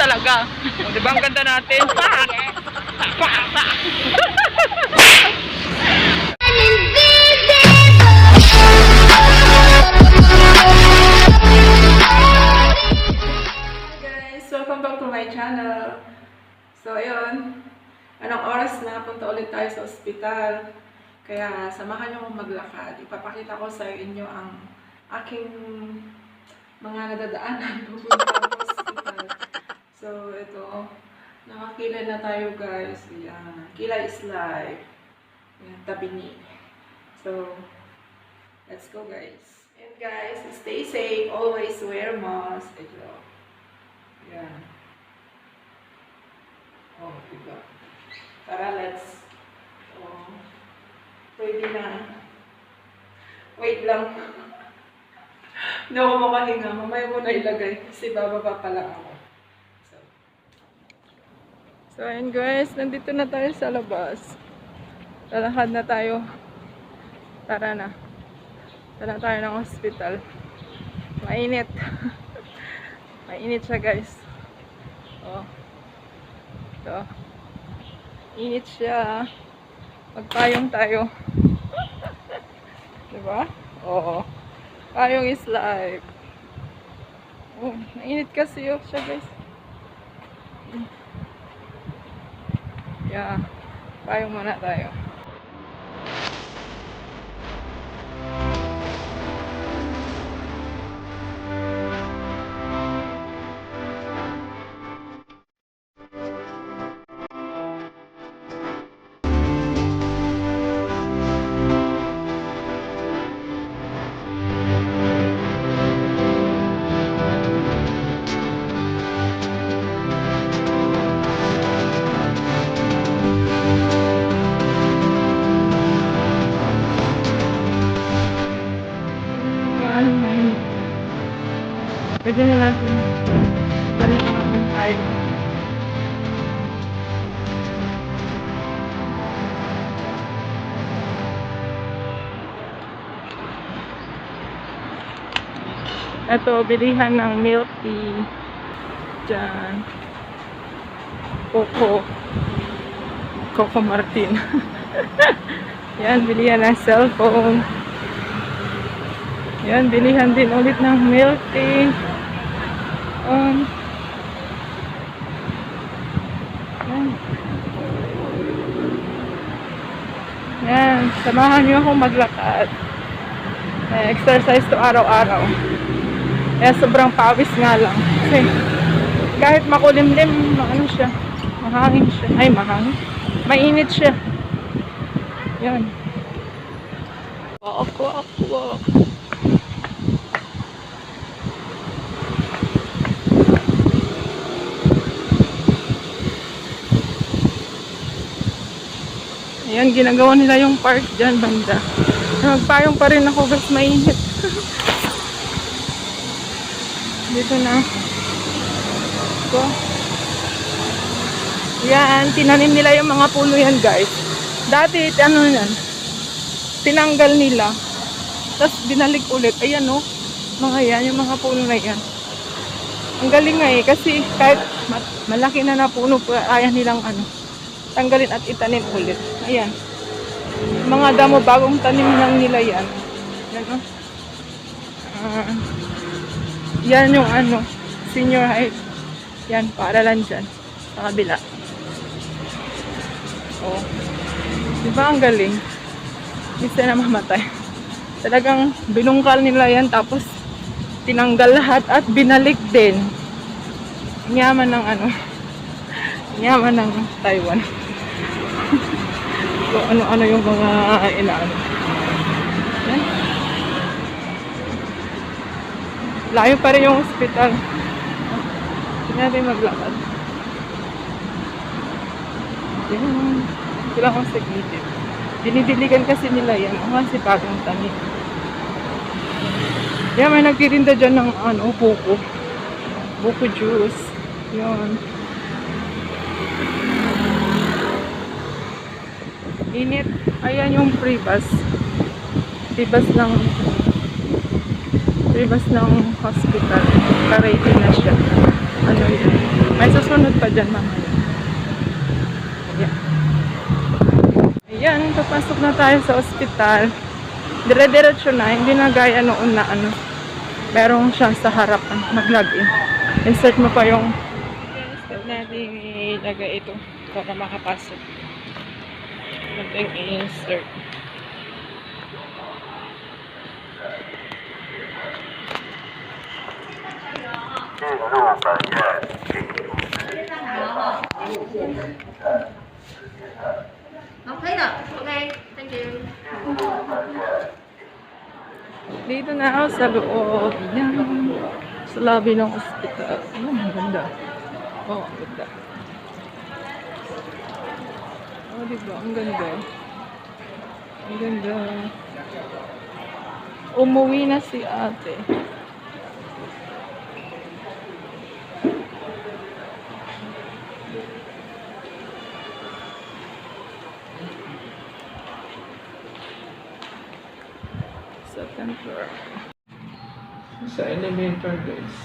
talaga. O, diba ang ganda natin? Pak! Pak! Pak! Guys, welcome back to my channel. So, ayun. Anong oras na? Punta ulit tayo sa ospital. Kaya, samahan niyo akong maglakad. Ipapakita ko sa inyo ang aking mga nadadaanan pupunta sa ospital. So, ito. Nakakilay na tayo, guys. Ayan. Kilay is life. Ayan, Tabini. So, let's go, guys. And guys, stay safe. Always wear mask. Ito. Ayan. Oh, diba? Tara, let's. Oh, pwede na. Wait lang. Hindi ako makahinga. Mamaya mo na ilagay. Kasi bababa pa lang ako. So, ayun guys. Nandito na tayo sa labas. Lalakad na tayo. Tara na. Tara tayo ng hospital. Mainit. Mainit siya guys. Oh. Ito. Init siya. Magpayong tayo. Diba? Oo. Payong is life. Oh, mainit kasi yun siya guys. Yeah. Payong muna tayo. Pwede na natin balik natin tayo. Ito, bilihan ng milk tea. Diyan. Coco Martin. Yan, bilihan ng cellphone. Yan, bilihan din ulit ng milk tea. Yan. Yan, samahan niyo akong maglakad. Exercise to araw-araw. Kaya sobrang pawis nga lang. Kasi kahit makulimlim, ano siya, mahangin siya. Ay, mahangin. Mainit siya. Yan. Walk. Ayan, ginagawa nila yung park dyan, banda. Magpayong pa rin ako, guys, mainit. Dito na. So, yan, tinanim nila yung mga puno yan, guys. Dati, ano yan, tinanggal nila. Tapos, binalik ulit. Ayan, oh, mga yan, yung mga puno na yan. Ang galing nga eh, kasi kahit malaki na puno, ayaw nilang tanggalin at itanim ulit. Ayan. Mga damo bagong tanim lang nila yan. Yan o. Yan yung senior high. Yan, paaralan dyan. Sa kabila. O. Diba ang galing? Bisa na mamatay. Talagang binungkal nila yan tapos tinanggal lahat at binalik din. Yaman ng yaman ng Taiwan. So, ano yung mga inaano. Yan. Layo pa rin yung hospital. Hindi natin maglakad. Yan. Sila akong signitin. Dinidiligan kasi nila yan. Kasi bagong tanim. Yan, may nagtitinda dyan ng buko. Buko juice. Yan. Init. Ayan yung free bus. Free bus ng hospital. Karate na siya. Ano yun? May susunod pa dyan mamaya. Ayan. Ayan, papasok na tayo sa ospital. Dire-diretso na, hindi na gaya noon na ano. Merong siyang sa harapan, mag-login. Insert mo pa yung step natin ilagay ito para makapasok. Natin i-insert. Okay na. Okay. Thank you. Dito na ako sa loob. Yan. Sa lobby ng ospital. Ang ganda. Oh, ang ganda. Oh, diba? Ang ganda. Ang ganda. Umuwi na si ate. Second floor. Sa elevator, guys.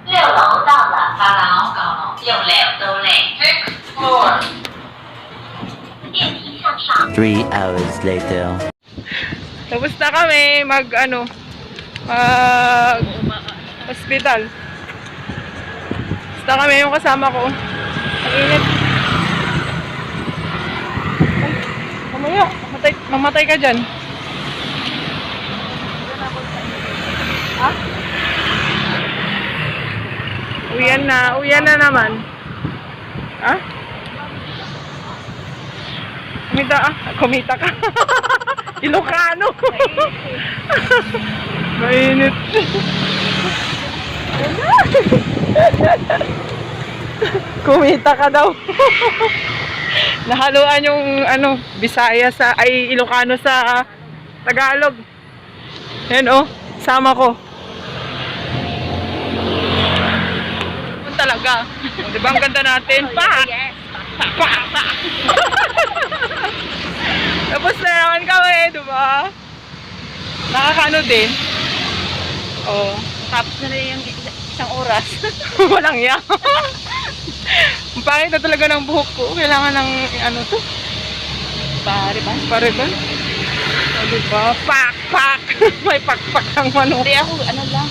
6楼到了，八楼、九楼、6樓到嚟 6th floor。電梯向上。 3 hours later. Tapos na kami mag hospital. Basta kami yung kasama ko. Ang init. Mamaya, mamatay ka dyan. Ha? Uwian na naman. Ha? Kumita ka. Ilocano. Mainit. Kumita ka daw. Nahaluan yung Bisaya Ilocano sa Tagalog. Yan sama ko. Talaga. Di ba ang ganda natin? Tapos na naman kami, di ba? Nakakano din. Tapos na rin yung isang oras. Walang yan. Ang pangit na talaga ng buhok ko. Kailangan ng to? Pariban? Diba? Pak! May pak ang manok. Hindi ako, lang.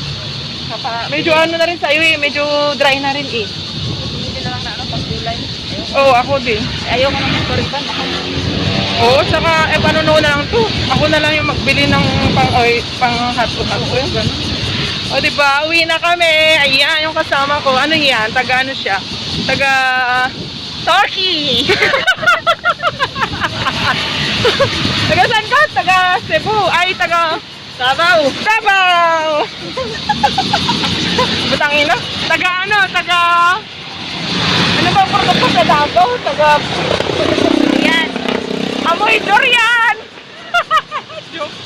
Medyo na rin sa'yo medyo dry na rin Hindi na lang na pagkulay. Oo, ako din. Ayaw mo naman pariban. Oo, saka panuno na lang to. Ako na lang yung magbili ng pang hotpot. O diba, uwi na kami. Ayan, yung kasama ko. Ano yan? Taga siya? Taga Turkey! Taga saan ka? Taga Cebu. Ay, taga Davao! Butangina? Taga ano ba po sa Davao? Taga Yan. Amoy durian! Joke.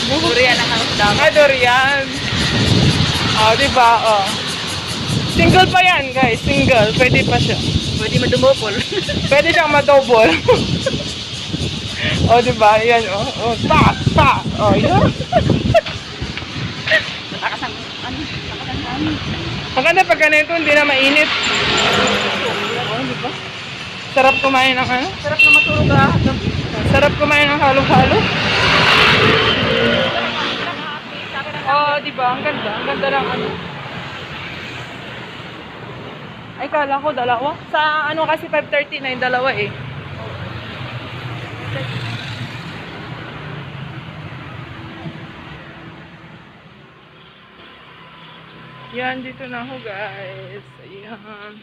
Durian ang daw. Durian. Diba? Single pa yan, guys. Single. Pwede pa siya. Pwede madumopol. Pwede siyang madouble. Diba? Yan, Pa! Yan. Nakasang Maganda pag ganito, hindi na mainit. Diba? Sarap kumain ng sarap na matulog ah. Sarap kumain ng halo-halo. Diba? Ang ganda. Ang ganda lang Ay, kala ko dalawa. Sa kasi 5:30 na yung dalawa Yan, dito na ako guys. Ayan.